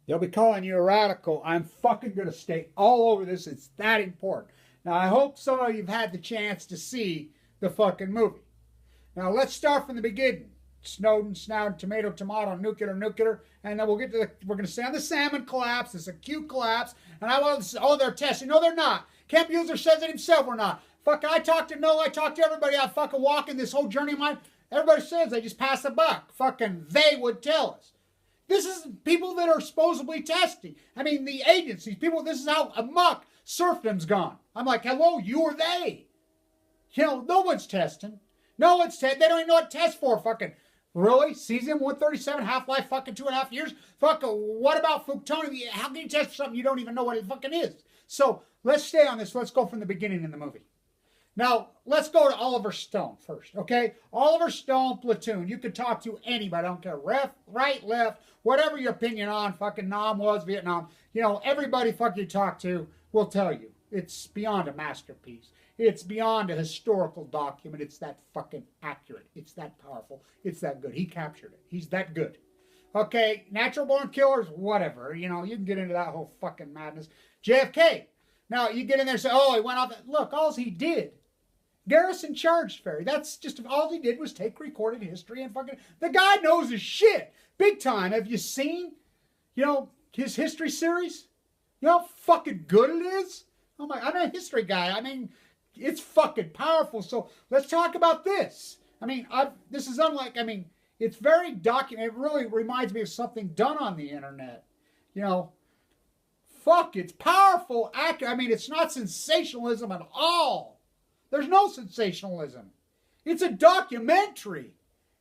They'll be calling you a radical. I'm fucking going to stay all over this. It's that important. Now, I hope some of you have had the chance to see the fucking movie. Now, let's start from the beginning. Snowden, tomato, tomato, nuclear, and then we'll get to we're going to say on the salmon collapse, this acute collapse, and I want to say, oh, they're testing. No, they're not. Kemp User says it himself, we're not. Fucking, I talk to everybody. I fucking walk in this whole journey of mine. Everybody says they just pass the buck. Fucking, they would tell us. This is people that are supposedly testing. I mean, the agencies, people, this is how amok serfdom's gone. I'm like, hello, you or they? You know, no one's testing. No one's testing. They don't even know what to test for. Fucking, really? Cesium-137, half-life, fucking 2.5 years? Fucking, what about plutonium? How can you test for something you don't even know what it fucking is? So, let's stay on this. Let's go from the beginning in the movie. Now, let's go to Oliver Stone first, okay? Oliver Stone, Platoon. You could talk to anybody. I don't care. Right, left, whatever your opinion on fucking Nam was, Vietnam. You know, everybody fuck you talk to will tell you. It's beyond a masterpiece. It's beyond a historical document. It's that fucking accurate. It's that powerful. It's that good. He captured it. He's that good. Okay, natural born killers, whatever. You know, you can get into that whole fucking madness. JFK. Now, you get in there and say, oh, he went off. Look, all he did. Garrison charged Ferry. That's just all he did was take recorded history and fucking. The guy knows his shit. Big time. Have you seen, you know, his history series? You know how fucking good it is? Oh my, I'm a history guy. I mean, it's fucking powerful. So let's talk about this. I mean, this is unlike, I mean, it's very documented. It really reminds me of something done on the internet. You know, fuck, it's powerful, accurate. I mean, it's not sensationalism at all. There's no sensationalism. It's a documentary.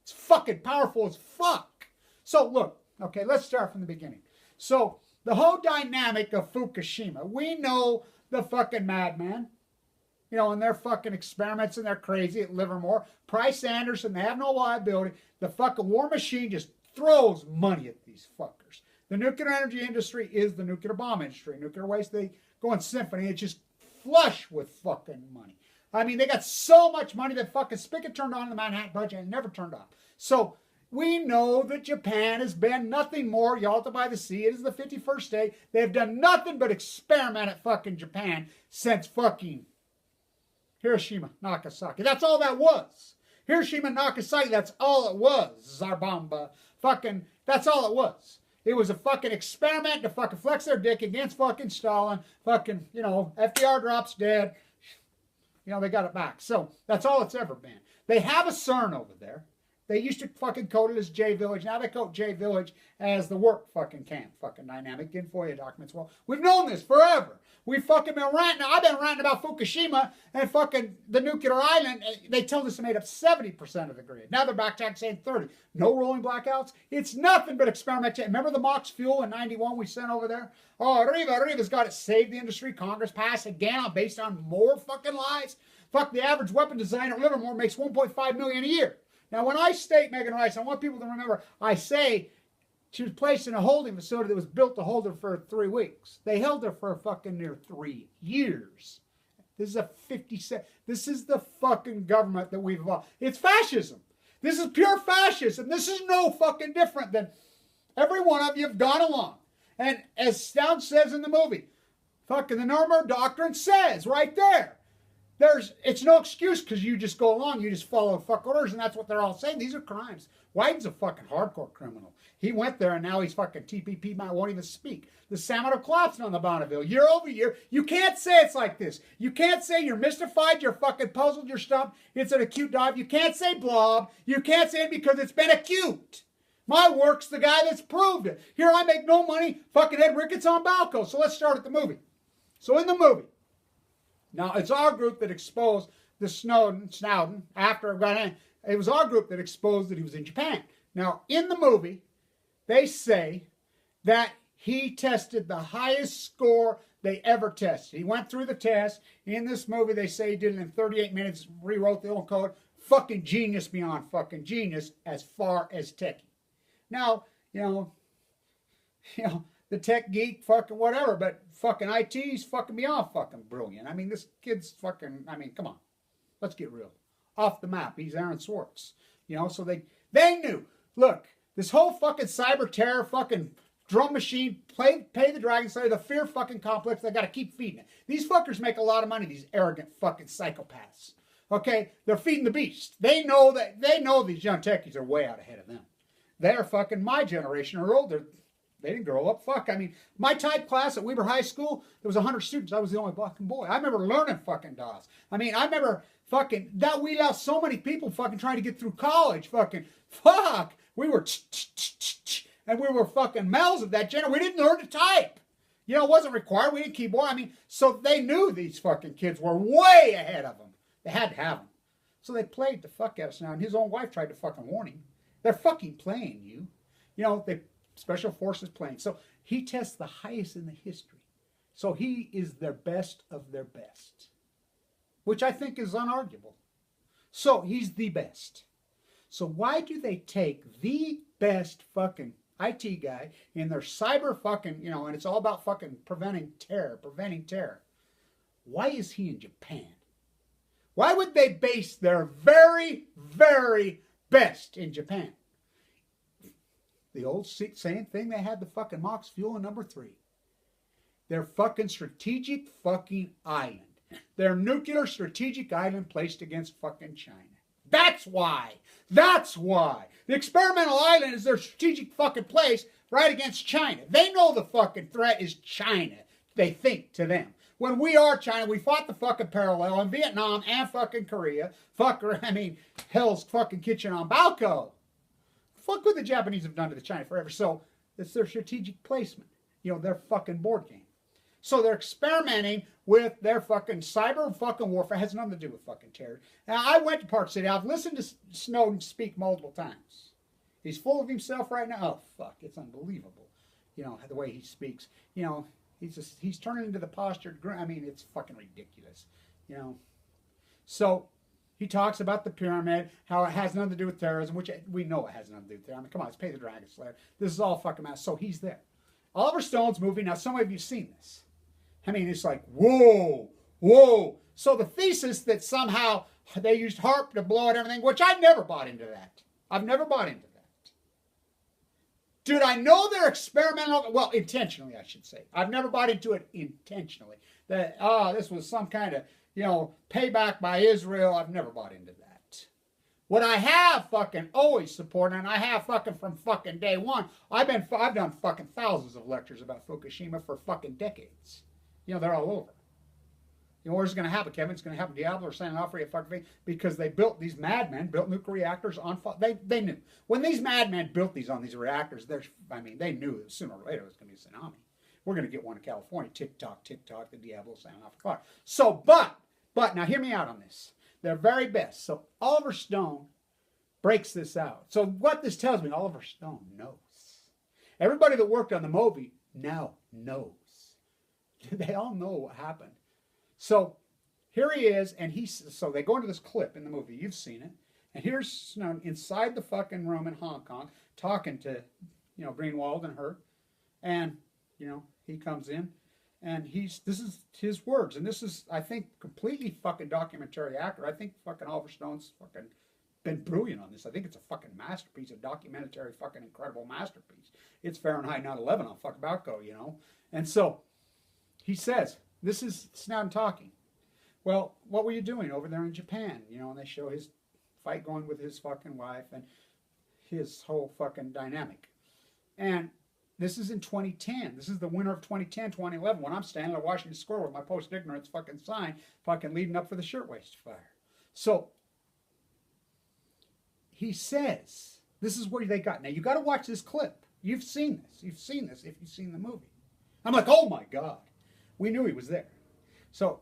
It's fucking powerful as fuck. So look, okay, let's start from the beginning. So the whole dynamic of Fukushima, we know the fucking madman, you know, and their fucking experiments and they're crazy at Livermore. Price Anderson, they have no liability. The fucking war machine just throws money at these fuckers. The nuclear energy industry is the nuclear bomb industry. Nuclear waste, they go in symphony. It's just flush with fucking money. I mean, they got so much money that fucking spigot turned on in the Manhattan Project and never turned off. So we know that Japan has been nothing more. Yalta by the Sea, it is the 51st day. They've done nothing but experiment at fucking Japan since fucking Hiroshima, Nagasaki. That's all that was. Hiroshima, Nagasaki, that's all it was. Zarbamba. Fucking, that's all it was. It was a fucking experiment to fucking flex their dick against fucking Stalin. Fucking, you know, FDR drops dead. You know, they got it back. So that's all it's ever been. They have a CERN over there. They used to fucking code it as J Village. Now they code J Village as the work fucking camp. Fucking dynamic employe documents. Well, we've known this forever. We've fucking been ranting. I've been ranting about Fukushima and fucking the nuclear island. They told us it made up 70% of the grid. Now they're backtracking saying 30. No rolling blackouts. It's nothing but experimentation. Remember the MOX fuel in 91 we sent over there? Oh, Riva's got it. Saved the industry. Congress passed again based on more fucking lies. Fuck, the average weapon designer at Livermore makes $1.5 million a year. Now, when I state Megan Rice, I want people to remember, I say she was placed in a holding facility that was built to hold her for 3 weeks. They held her for fucking near 3 years. This is a 57. This is the fucking government that we've evolved. It's fascism. This is pure fascism. This is no fucking different than every one of you have gone along. And as Stone says in the movie, fucking the Nuremberg Doctrine says right there, it's no excuse because you just go along, you just follow fuck orders, and that's what they're all saying. These are crimes. Wyden's a fucking hardcore criminal. He went there and now he's fucking TPP, won't even speak. The salmon are collapsing on the Bonneville year over year. You can't say it's like this. You can't say you're mystified, you're fucking puzzled, you're stumped. It's an acute dive. You can't say blob. You can't say it because it's been acute. My work's the guy that's proved it. Here I make no money. Fucking Ed Ricketts on balco. So let's start at the movie. So in the movie, now, it's our group that exposed the Snowden, after it got in. It was our group that exposed that he was in Japan. Now, in the movie, they say that he tested the highest score they ever tested. He went through the test. In this movie, they say he did it in 38 minutes, rewrote the old code. Fucking genius beyond fucking genius as far as techie. Now, you know, the tech geek, fucking whatever, but fucking IT's fucking beyond fucking brilliant. I mean, this kid's fucking, I mean, come on. Let's get real. Off the map. He's Aaron Swartz. You know, so they knew. Look, this whole fucking cyber terror fucking drum machine, pay the Dragon Slayer, the fear fucking complex. They got to keep feeding it. These fuckers make a lot of money, these arrogant fucking psychopaths. Okay? They're feeding the beast. They know these young techies are way out ahead of them. They're fucking my generation or older. They didn't grow up. Fuck. I mean, my type class at Weber High School, there was 100 students. I was the only fucking boy. I remember learning fucking DOS. I mean, I remember fucking, that we lost so many people fucking trying to get through college. Fucking, fuck. We were, and we were fucking males of that generation. We didn't learn to type. You know, it wasn't required. We didn't keyboard. I mean, so they knew these fucking kids were way ahead of them. They had to have them. So they played the fuck out of us now. And his own wife tried to fucking warn him. They're fucking playing you. You know, they Special Forces playing. So he tests the highest in the history. So he is their best of their best. Which I think is unarguable. So he's the best. So why do they take the best fucking IT guy in their cyber fucking, you know, and it's all about fucking preventing terror. Why is he in Japan? Why would they base their very, very best in Japan? The old same thing they had the fucking Mox fuel in number 3. Their fucking strategic fucking island. Their nuclear strategic island placed against fucking China. That's why. That's why. The experimental island is their strategic fucking place right against China. They know the fucking threat is China. They think to them. When we are China, we fought the fucking parallel in Vietnam and fucking Korea. Hell's fucking Kitchen on Balco. Fuck what the Japanese have done to the China forever. So it's their strategic placement. You know, their fucking board game. So they're experimenting with their fucking cyber fucking warfare. It has nothing to do with fucking terror. Now, I went to Park City. I've listened to Snowden speak multiple times. He's full of himself right now. Oh, fuck. It's unbelievable. You know, the way he speaks. You know, he's turning into the postured grin. I mean, it's fucking ridiculous. You know. So he talks about the pyramid, how it has nothing to do with terrorism, which we know it has nothing to do with terrorism. I mean, come on, it's Pay the Dragon Slayer. This is all fucking mess. So he's there. Oliver Stone's movie. Now, some of you have seen this. I mean, it's like, whoa, whoa. So the thesis that somehow they used HARP to blow it and everything, which I never bought into that. I've never bought into that. Did I know they're experimental? Well, intentionally, I should say. I've never bought into it intentionally. That, this was some kind of, you know, payback by Israel. I've never bought into that. What I have fucking always supported, and I have fucking from fucking day one, I've done fucking thousands of lectures about Fukushima for fucking decades. You know, they're all over. You know, where's it going to happen, Kevin? It's going to happen Diablo or San Onofre, fucking thing, because these madmen built nuclear reactors on, they knew. When these madmen built these on these reactors, they knew that sooner or later it was going to be a tsunami. We're going to get one in California. Tick-tock, tick-tock, the Diablo, San Onofre. So, but, now hear me out on this. Their very best. So, Oliver Stone breaks this out. So, what this tells me, Oliver Stone knows. Everybody that worked on the movie now knows. They all know what happened. So here he is, and so they go into this clip in the movie. You've seen it. And here's Snowden inside the fucking room in Hong Kong talking to, you know, Greenwald and her. And, you know, he comes in, and this is his words. And this is, I think, completely fucking documentary accurate. I think fucking Oliver Stone's fucking been brilliant on this. I think it's a fucking masterpiece, a documentary fucking incredible masterpiece. It's Fahrenheit 9/11 on fucking Balco, you know. And so he says, this is Snowden talking. Well, what were you doing over there in Japan? You know, and they show his fight going with his fucking wife and his whole fucking dynamic. And this is in 2010. This is the winter of 2010, 2011, when I'm standing at Washington Square with my post-ignorance fucking sign, fucking leading up for the shirtwaist fire. So he says, this is where they got. Now, you got to watch this clip. You've seen this. You've seen this if you've seen the movie. I'm like, oh my God. We knew he was there. So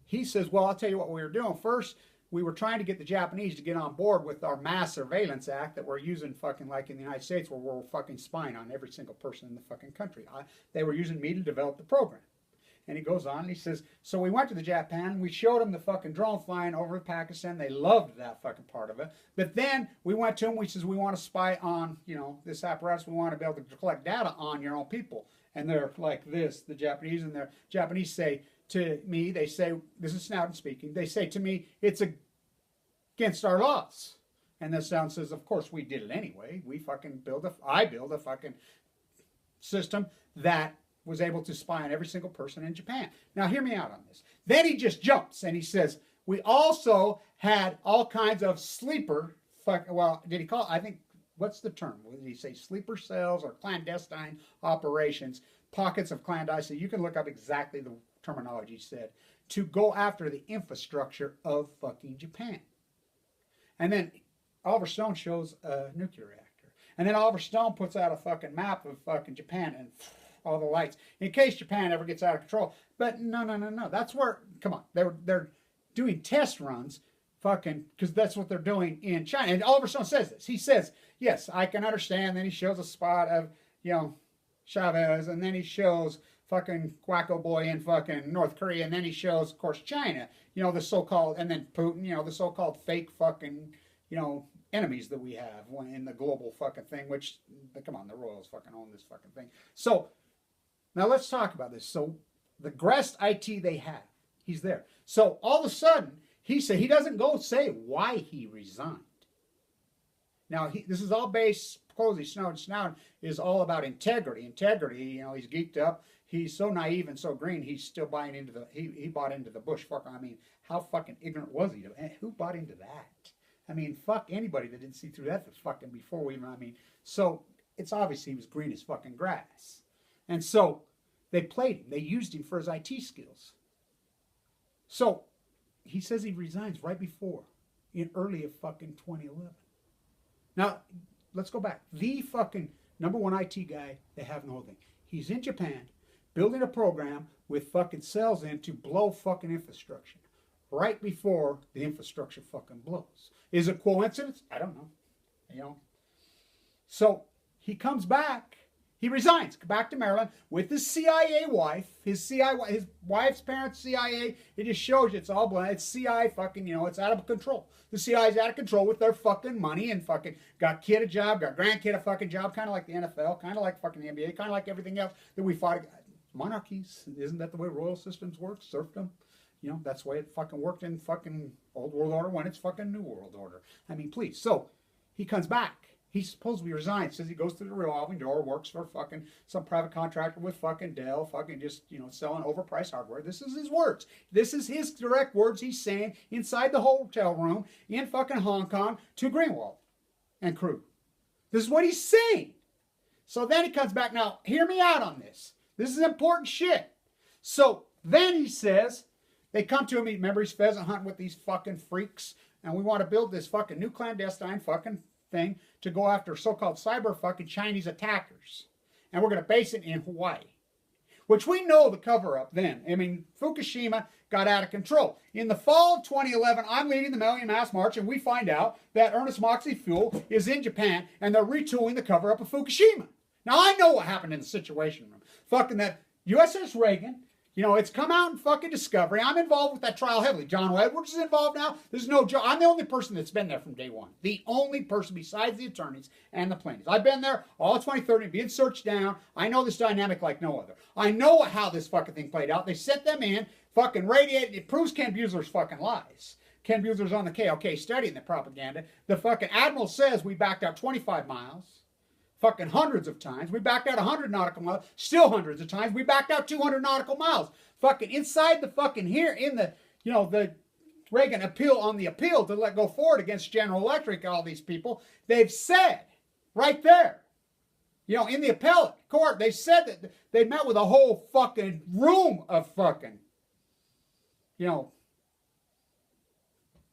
he says, well, I'll tell you what we were doing. First, we were trying to get the Japanese to get on board with our mass surveillance act that we're using fucking like in the United States, where we're fucking spying on every single person in the fucking country. They were using me to develop the program. And he goes on and he says, so we went to the Japan, we showed them the fucking drone flying over Pakistan. They loved that fucking part of it. But then we went to them, we says, we want to spy on, you know, this apparatus. We want to be able to collect data on your own people. And they're like this, the Japanese, and their Japanese say to me, they say, this is Snowden speaking, they say to me, it's against our laws. And then Snowden says, of course we did it anyway. We fucking I build a fucking system that was able to spy on every single person in Japan. Now, hear me out on this. Then he just jumps and he says, we also had all kinds of sleeper, well, did he call it, I think, what's the term? Did he say sleeper cells or clandestine operations, pockets of clandestine? You can look up exactly the terminology he said, to go after the infrastructure of fucking Japan. And then Oliver Stone shows a nuclear reactor. And then Oliver Stone puts out a fucking map of fucking Japan and all the lights, in case Japan ever gets out of control. But no. That's where, come on, they're doing test runs, fucking, because that's what they're doing in China. And Oliver Stone says this. He says, yes, I can understand. Then he shows a spot of, Chavez, and then he shows fucking Quacko Boy in fucking North Korea, and then he shows, of course, China, the so-called, and then Putin, the so-called fake fucking, enemies that we have in the global fucking thing, which, come on, the royals fucking own this fucking thing. So, now let's talk about this. So, the Grest IT they have, he's there. So, all of a sudden, he doesn't go say why he resigned. Now, this is all based, supposedly Snowden is all about integrity. Integrity, he's geeked up. He's so naive and so green, he's still buying into he bought into the Bush fuck. I mean, how fucking ignorant was he? Who bought into that? I mean, fuck anybody that didn't see through that fucking before we even, so it's obvious he was green as fucking grass. And so they played him. They used him for his IT skills. So he says he resigns right before, in early of fucking 2011. Now, let's go back. The fucking number one IT guy they have in the whole thing. He's in Japan building a program with fucking cells in to blow fucking infrastructure right before the infrastructure fucking blows. Is it coincidence? I don't know. So he comes back. He resigns back to Maryland with his CIA wife. His wife's parents, CIA. It just shows you it's all blind. It's CIA fucking, it's out of control. The CIA's out of control with their fucking money and fucking got kid a job, got grandkid a fucking job, kind of like the NFL, kind of like fucking the NBA, kind of like everything else that we fought. Monarchies, isn't that the way royal systems work? Serfdom. That's the way it fucking worked in fucking old world order when it's fucking new world order. I mean, please. So he comes back. He supposedly resigns, says he goes through the revolving door, works for fucking some private contractor with fucking Dell, fucking just, selling overpriced hardware. This is his words. This is his direct words he's saying inside the hotel room in fucking Hong Kong to Greenwald and crew. This is what he's saying. So then he comes back. Now, hear me out on this. This is important shit. So then he says, they come to him, remember he's pheasant hunting with these fucking freaks, and we want to build this fucking new clandestine fucking thing to go after so-called cyber fucking Chinese attackers. And we're going to base it in Hawaii. Which we know the cover-up then. I mean, Fukushima got out of control. In the fall of 2011, I'm leading the Million Mass March, and we find out that Ernest Moxley Fuel is in Japan, and they're retooling the cover-up of Fukushima. Now, I know what happened in the Situation Room. Fucking that U.s.s. Reagan, it's come out in fucking Discovery. I'm involved with that trial heavily. John Edwards is involved now. There's no Joe. I'm the only person that's been there from day one. The only person besides the attorneys and the plaintiffs. I've been there all 2013, being searched down. I know this dynamic like no other. I know how this fucking thing played out. They sent them in, fucking radiated. It proves Ken Buesler's fucking lies. Ken Buesler's on the KOK studying the propaganda. The fucking admiral says we backed out 25 miles. Fucking hundreds of times. We backed out 100 nautical miles. Still hundreds of times. We backed out 200 nautical miles. Fucking inside the fucking here in the, the Reagan appeal on the appeal to let go forward against General Electric, all these people, they've said right there, in the appellate court, they said that they met with a whole fucking room of fucking, the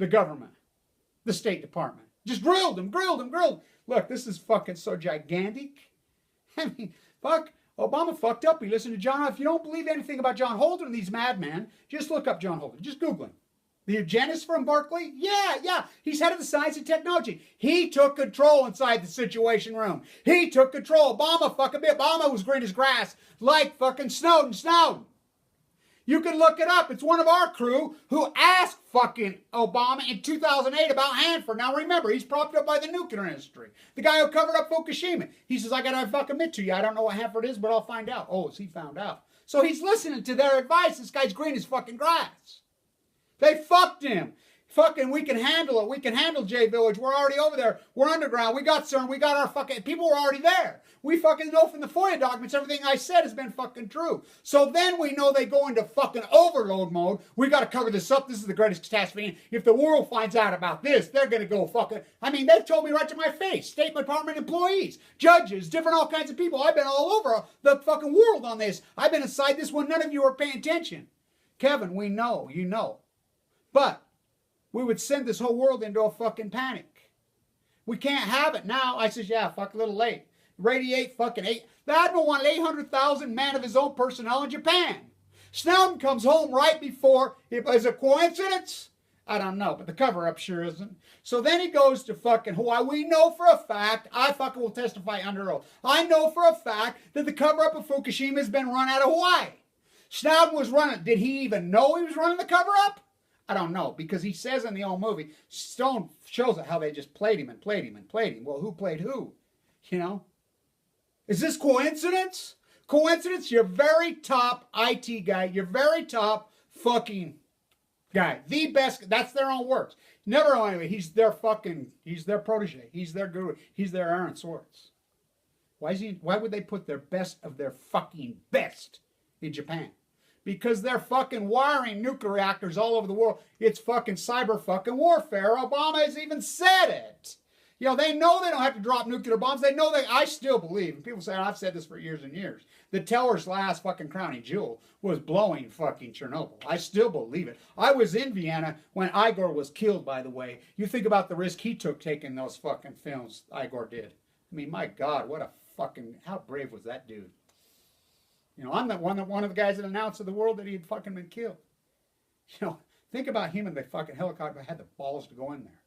government, the State Department. Just grilled them. Look, this is fucking so gigantic. I mean, fuck. Obama fucked up. He listened to John. If you don't believe anything about John Holder and these madmen, just look up John Holder. Just Google him. The eugenist from Berkeley? Yeah. He's head of the science and technology. He took control inside the Situation Room. He took control. Obama was green as grass like fucking Snowden. You can look it up. It's one of our crew who asked fucking Obama in 2008 about Hanford. Now remember, he's propped up by the nuclear industry. The guy who covered up Fukushima. He says, I gotta fucking admit to you, I don't know what Hanford is, but I'll find out. Oh, he found out. So he's listening to their advice. This guy's green as fucking grass. They fucked him. Fucking, we can handle it. We can handle J Village. We're already over there. We're underground. We got CERN. We got our fucking... People were already there. We fucking know from the FOIA documents everything I said has been fucking true. So then we know they go into fucking overload mode. We got to cover this up. This is the greatest catastrophe. If the world finds out about this, they're going to go fucking... I mean, they've told me right to my face. State Department employees, judges, different all kinds of people. I've been all over the fucking world on this. I've been inside this when none of you are paying attention. Kevin, we know. You know. But... we would send this whole world into a fucking panic. We can't have it now. I says, yeah, fuck, a little late. Radiate fucking 8. The Admiral wanted 800,000 men of his own personnel in Japan. Snowden comes home right before. Is it a coincidence? I don't know, but the cover-up sure isn't. So then he goes to fucking Hawaii. We know for a fact, I fucking will testify under oath. I know for a fact that the cover-up of Fukushima has been run out of Hawaii. Snowden was running. Did he even know he was running the cover-up? I don't know, because he says in the old movie, Stone shows it how they just played him and played him and played him. Well, who played who? You know? Is this coincidence? Coincidence? Your very top IT guy, your very top fucking guy. The best, that's their own words. Never anyway, he's their protege. He's their guru. He's their Aaron Swartz. Why would they put their best of their fucking best in Japan? Because they're fucking wiring nuclear reactors all over the world. It's fucking cyber fucking warfare. Obama has even said it. You know, they know they don't have to drop nuclear bombs. They know I still believe, and people say, I've said this for years and years, that Teller's last fucking crowning jewel was blowing fucking Chernobyl. I still believe it. I was in Vienna when Igor was killed, by the way. You think about the risk he took taking those fucking films Igor did. I mean, my God, what a fucking, how brave was that dude? You know, I'm one of the guys that announced to the world that he had fucking been killed. You know, think about him and the fucking helicopter had the balls to go in there.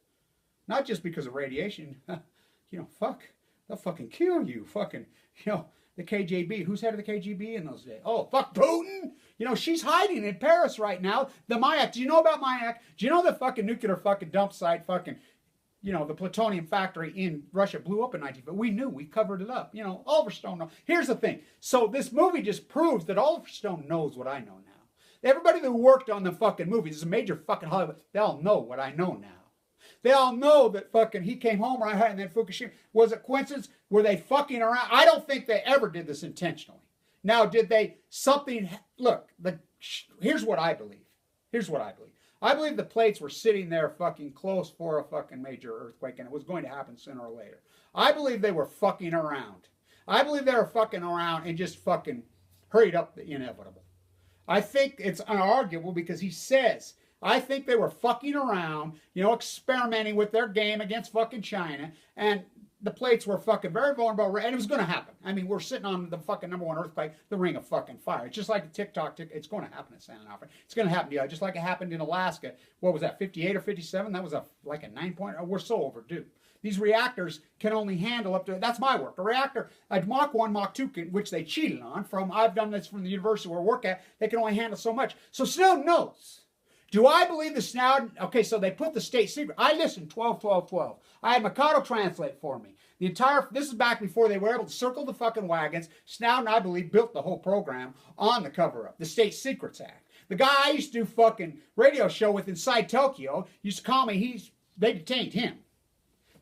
Not just because of radiation. You know, fuck, they'll fucking kill you. Fucking, you know, the KGB. Who's head of the KGB in those days? Oh, fuck Putin. You know, she's hiding in Paris right now. The Mayak. Do you know about Mayak? Do you know the fucking nuclear fucking dump site fucking... You know, the plutonium factory in Russia blew up in 1950. We knew. We covered it up. You know, Oliver Stone knows. Here's the thing. So this movie just proves that Oliver Stone knows what I know now. Everybody that worked on the fucking movies, is a major fucking Hollywood, they all know what I know now. They all know that fucking he came home right and then Fukushima. Was it coincidence? Were they fucking around? I don't think they ever did this intentionally. Now, did they something... Look, here's what I believe. Here's what I believe. I believe the plates were sitting there fucking close for a fucking major earthquake, and it was going to happen sooner or later. I believe they were fucking around. I believe they were fucking around and just fucking hurried up the inevitable. I think it's unarguable because he says, I think they were fucking around, you know, experimenting with their game against fucking China, and the plates were fucking very vulnerable, and it was going to happen. I mean, we're sitting on the fucking #1 earthquake, the ring of fucking fire. It's just like the tick-tock, it's going to happen at San Alfred. It's going to happen to you, just like it happened in Alaska. What was that, 58 or 57? That was like a 9-point. We're so overdue. These reactors can only handle up to, that's my work. A reactor, a Mach 1, Mach 2, which they cheated on from, I've done this from the university where I work at, they can only handle so much. So Snowden knows. Do I believe the Snowden? Okay, so they put the state secret. I listened, 12, 12, 12. I had Mikado translate for me. The entire, this is back before they were able to circle the fucking wagons. Snowden, I believe, built the whole program on the cover-up, the State Secrets Act. The guy I used to do fucking radio show with inside Tokyo used to call me, they detained him.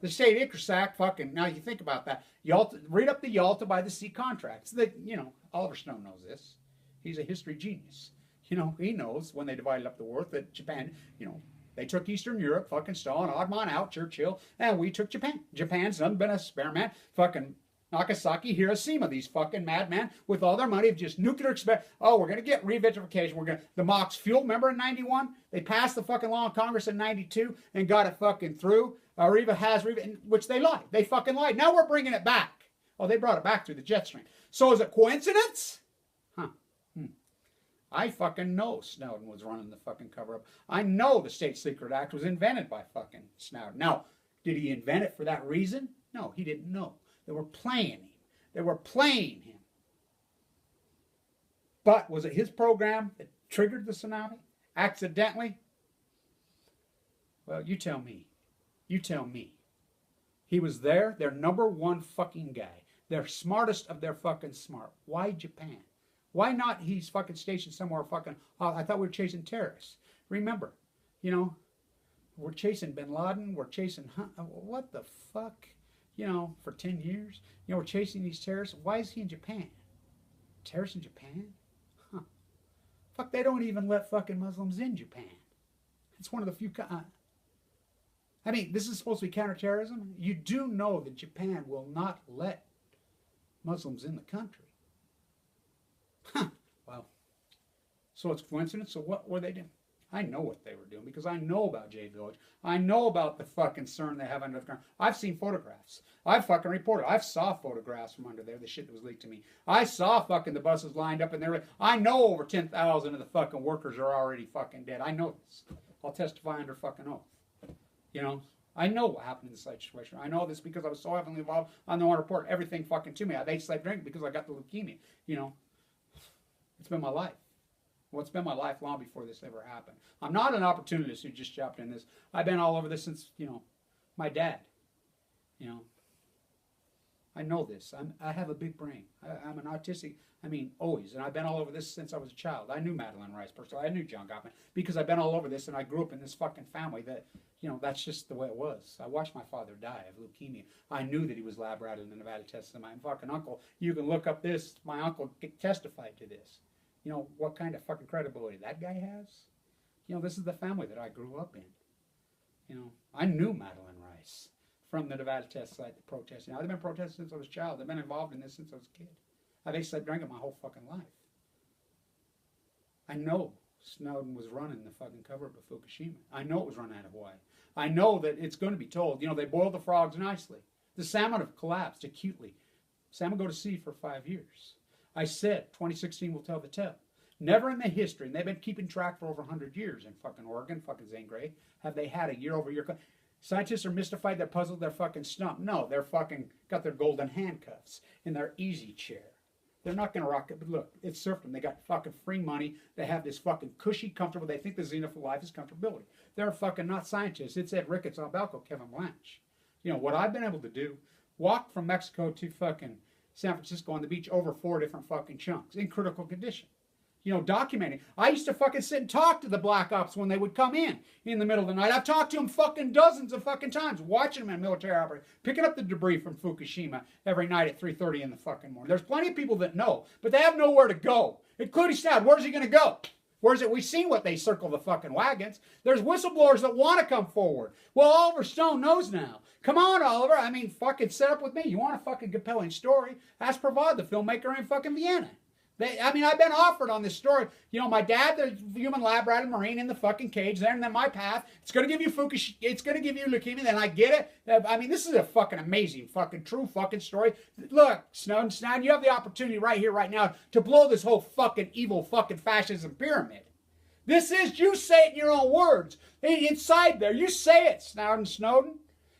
The State Secrets Act, fucking, now you think about that. Yalta, read up the Yalta by the Sea contracts. You know, Oliver Stone knows this. He's a history genius. You know, he knows when they divided up the world that Japan, you know, they took Eastern Europe, fucking Stalin, Oddman out, Churchill, and we took Japan. Japan's nothing but a experiment. Fucking Nagasaki, Hiroshima, these fucking madmen with all their money of just nuclear experiment. Oh, we're going to get revitrification. We're going to, the MOX fuel, remember in 91? They passed the fucking law in Congress in 92 and got it fucking through. Which they lied. They fucking lied. Now we're bringing it back. Oh, they brought it back through the jet stream. So is it coincidence? I fucking know Snowden was running the fucking cover-up. I know the State Secret Act was invented by fucking Snowden. Now, did he invent it for that reason? No, he didn't know. They were playing him. They were playing him. But was it his program that triggered the tsunami? Accidentally? Well, you tell me. You tell me. He was there, their #1 fucking guy. Their smartest of their fucking smart. Why Japan? Why not he's fucking stationed somewhere fucking... I thought we were chasing terrorists. Remember, you know, we're chasing Bin Laden, we're chasing, what the fuck? You know, for 10 years, you know, we're chasing these terrorists. Why is he in Japan? Terrorists in Japan? Huh. Fuck, they don't even let fucking Muslims in Japan. It's one of the few, I mean, this is supposed to be counterterrorism. You do know that Japan will not let Muslims in the country. Huh. Well, so it's coincidence. So what were they doing? I know what they were doing because I know about J Village. I know about the fucking CERN they have under the ground. I've seen photographs. I've fucking reported. I saw photographs from under there, the shit that was leaked to me. I saw fucking the buses lined up in there. I know over 10,000 of the fucking workers are already fucking dead. I know this. I'll testify under fucking oath. You know, I know what happened in the situation. I know this because I was so heavily involved. I'm the one to report everything fucking to me. I ate, slept, drank because I got the leukemia. You know, it's been my life. Well, it's been my life long before this ever happened. I'm not an opportunist who just jumped in this. I've been all over this since, you know, my dad. You know, I know this. I have a big brain. I'm an autistic, always. And I've been all over this since I was a child. I knew Madeline Rice personally. I knew John Gottman because I've been all over this and I grew up in this fucking family that, you know, that's just the way it was. I watched my father die of leukemia. I knew that he was lab ratted in the Nevada test. And my fucking uncle, you can look up this, my uncle testified to this. You know, what kind of fucking credibility that guy has? You know, this is the family that I grew up in. You know, I knew Madeline Rice from the Nevada test site, the protesting. I've been protesting since I was a child. I've been involved in this since I was a kid. I've basically drank it my whole fucking life. I know Snowden was running the fucking cover-up of Fukushima. I know it was run out of Hawaii. I know that it's going to be told. You know, they boiled the frogs nicely. The salmon have collapsed acutely. Salmon go to sea for 5 years. I said 2016 will tell the tale. Never in the history, and they've been keeping track for over 100 years in fucking Oregon, fucking Zane Grey, have they had a year-over-year. Scientists are mystified, they're puzzled, they're fucking stumped. No, they're fucking got their golden handcuffs in their easy chair. They're not going to rock it, but look, it's serfdom. They got fucking free money. They have this fucking cushy, comfortable, they think the zenith of life is comfortability. They're fucking not scientists. It's Ed Ricketts on balco, Kevin Blanch. You know, what I've been able to do, walk from Mexico to fucking San Francisco on the beach over 4 different fucking chunks in critical condition. You know, documenting. I used to fucking sit and talk to the black ops when they would come in the middle of the night. I've talked to them fucking dozens of fucking times, watching them in military operation, picking up the debris from Fukushima every night at 3:30 in the fucking morning. There's plenty of people that know, but they have nowhere to go, including Snowden. Where's he going to go? Where's it? We've seen what they circle the fucking wagons. There's whistleblowers that want to come forward. Well, Oliver Stone knows now. Come on, Oliver. Fucking set up with me. You want a fucking compelling story? Ask Pravad, the filmmaker in fucking Vienna. I've been offered on this story. You know, my dad, the human lab rat and marine in the fucking cage there, and then my path. It's going to give you it's going to give you leukemia. Then I get it. This is a fucking amazing, fucking true fucking story. Look, Snowden, you have the opportunity right here, right now, to blow this whole fucking evil fucking fascism pyramid. This is, you say it in your own words. Inside there, you say it, Snowden.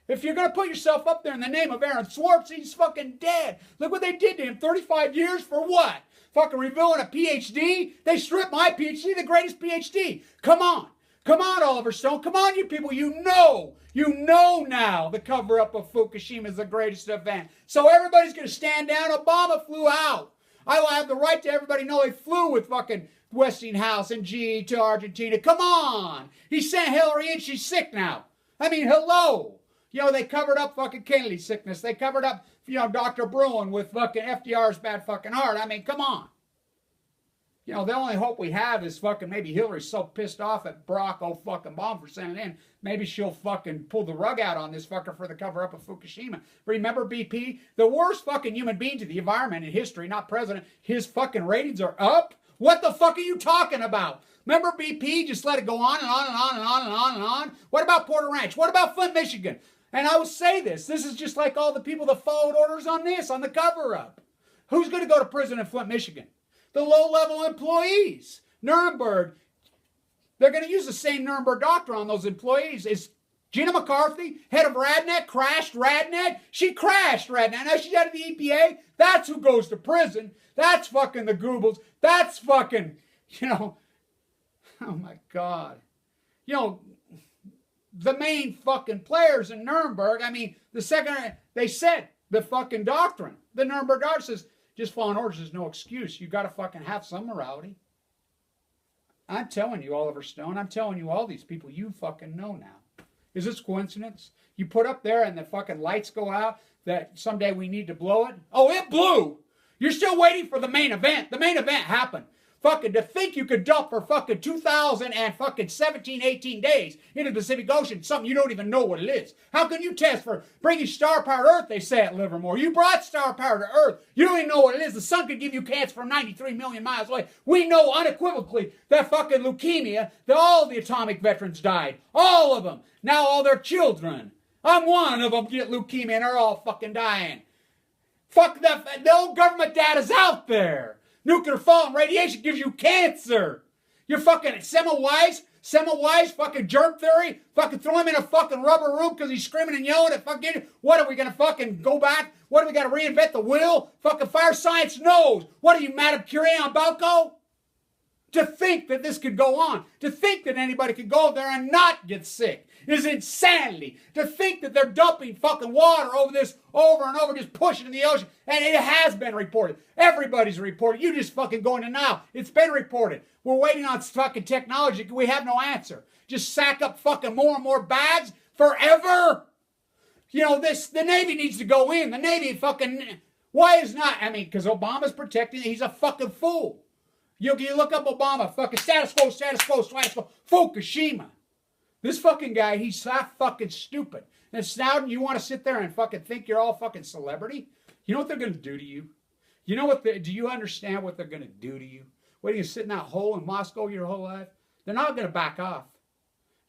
If you're going to put yourself up there in the name of Aaron Swartz, he's fucking dead. Look what they did to him. 35 years for what? Fucking revealing a PhD? They stripped my PhD, the greatest PhD. Come on. Come on, Oliver Stone. Come on, you people. You know now the cover-up of Fukushima is the greatest event. So everybody's going to stand down. Obama flew out. I will have the right to everybody know he flew with fucking Westinghouse and GE to Argentina. Come on. He sent Hillary in. She's sick now. Hello. You know, they covered up fucking Kennedy's sickness. They covered up, Dr. Bruin with fucking FDR's bad fucking heart. Come on. You know, the only hope we have is fucking maybe Hillary's so pissed off at Barack fucking Obama for sending in. Maybe she'll fucking pull the rug out on this fucker for the cover-up of Fukushima. Remember BP? The worst fucking human being to the environment in history, not president. His fucking ratings are up? What the fuck are you talking about? Remember BP? Just let it go on and on and on and on and on and on. What about Porter Ranch? What about Flint, Michigan? And I will say this is just like all the people that followed orders on this, on the cover-up. Who's going to go to prison in Flint, Michigan? The low-level employees. Nuremberg. They're going to use the same Nuremberg Doctor on those employees. Is Gina McCarthy, head of Radnet, crashed Radnet? She crashed Radnet. Now she's out of the EPA. That's who goes to prison. That's fucking the Goebbels. That's fucking, oh my God. The main fucking players in Nuremberg, the second, they said the fucking doctrine. The Nuremberg Doctor says, just following orders is no excuse. You got to fucking have some morality. I'm telling you, Oliver Stone, I'm telling you all these people, you fucking know now. Is this coincidence? You put up there and the fucking lights go out that someday we need to blow it? Oh, it blew! You're still waiting for the main event. The main event happened. Fucking to think you could dump for fucking 2017, 18 days into the Pacific Ocean, something you don't even know what it is. How can you test for bringing star power to Earth, they say at Livermore? You brought star power to Earth. You don't even know what it is. The sun could give you cancer from 93 million miles away. We know unequivocally that fucking leukemia, that all the atomic veterans died. All of them. Now all their children. I'm one of them get leukemia and they're all fucking dying. Fuck that. No government data's out there. Nuclear fallout radiation gives you cancer. You're fucking semi-wise, fucking germ theory, fucking throw him in a fucking rubber room because he's screaming and yelling at fucking, what are we going to fucking go back? What, do we got to reinvent the wheel? Fucking fire science knows. What are you, Madame Curie on balco? To think that this could go on, to think that anybody could go there and not get sick is insanity. To think that they're dumping fucking water over this over and over, just pushing in the ocean, and it has been reported. Everybody's reported. You just fucking go in denial. It's been reported. We're waiting on fucking technology. We have no answer. Just sack up fucking more and more bags forever. You know, the Navy needs to go in. The Navy fucking, why is not? I mean, because Obama's protecting. He's a fucking fool. You look up Obama, fucking status quo, Fukushima. This fucking guy, he's that fucking stupid. And Snowden, you want to sit there and fucking think you're all fucking celebrity? You know what they're going to do to you? You know what? Do you understand what they're going to do to you? What, are you sit in that hole in Moscow your whole life? They're not going to back off.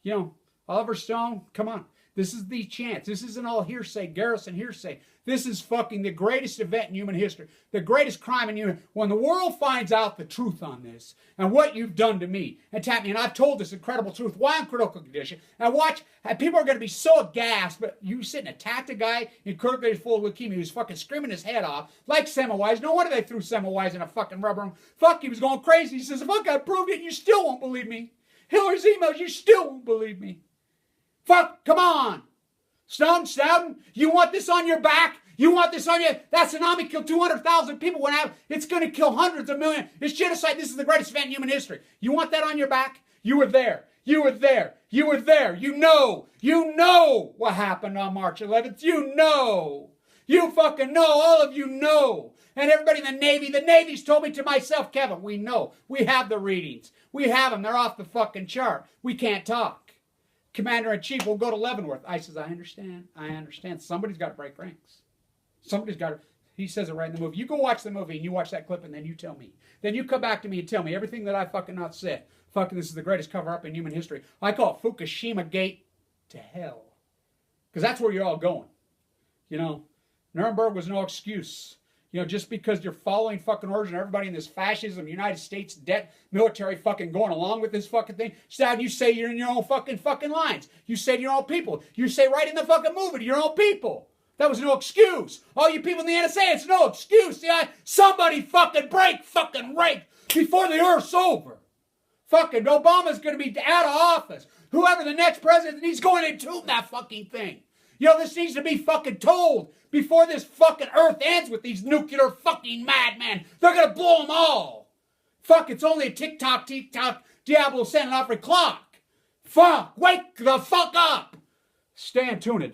You know, Oliver Stone, come on. This is the chance. This isn't all hearsay, Garrison hearsay. This is fucking the greatest event in human history. The greatest crime in human. When the world finds out the truth on this and what you've done to me and tap me, and I've told this incredible truth, why I'm critical condition, and watch, and people are going to be so aghast, but you sit and attacked a guy in critical condition full of leukemia who's fucking screaming his head off, like Semmelweis. No wonder they threw Semmelweis in a fucking rubber room. Fuck, he was going crazy. He says, fuck, I proved it, you still won't believe me. Hillary's emails, you still won't believe me. Fuck, come on. Snowden, you want this on your back? You want this on you? That tsunami killed 200,000 people. It's going to kill hundreds of millions. It's genocide. This is the greatest event in human history. You want that on your back? You were there. You were there. You were there. You know what happened on March 11th. You know. You fucking know. All of you know. And everybody in the Navy's told me to myself, Kevin, we know. We have the readings. We have them. They're off the fucking chart. We can't talk. Commander-in-Chief will go to Leavenworth. I says, I understand. Somebody's got to break ranks. Somebody's got to. He says it right in the movie. You go watch the movie and you watch that clip and then you tell me. Then you come back to me and tell me everything that I fucking not said. Fucking this is the greatest cover-up in human history. I call it Fukushimagate to hell. Because that's where you're all going. You know, Nuremberg was no excuse. You know, just because you're following fucking orders and everybody in this fascism, United States debt, military fucking going along with this fucking thing. Stab, you say you're in your own fucking lines. You say to your own people. You say right in the fucking movie to your own people. That was no excuse. All you people in the NSA, it's no excuse. See, somebody fucking break fucking rank before the earth's over. Fucking Obama's going to be out of office. Whoever the next president, he's going to entomb that fucking thing. You know, this needs to be fucking told before this fucking earth ends with these nuclear fucking madmen. They're going to blow them all. Fuck, it's only a tick-tock, Diablo sending off a clock. Fuck, wake the fuck up. Stay tuned.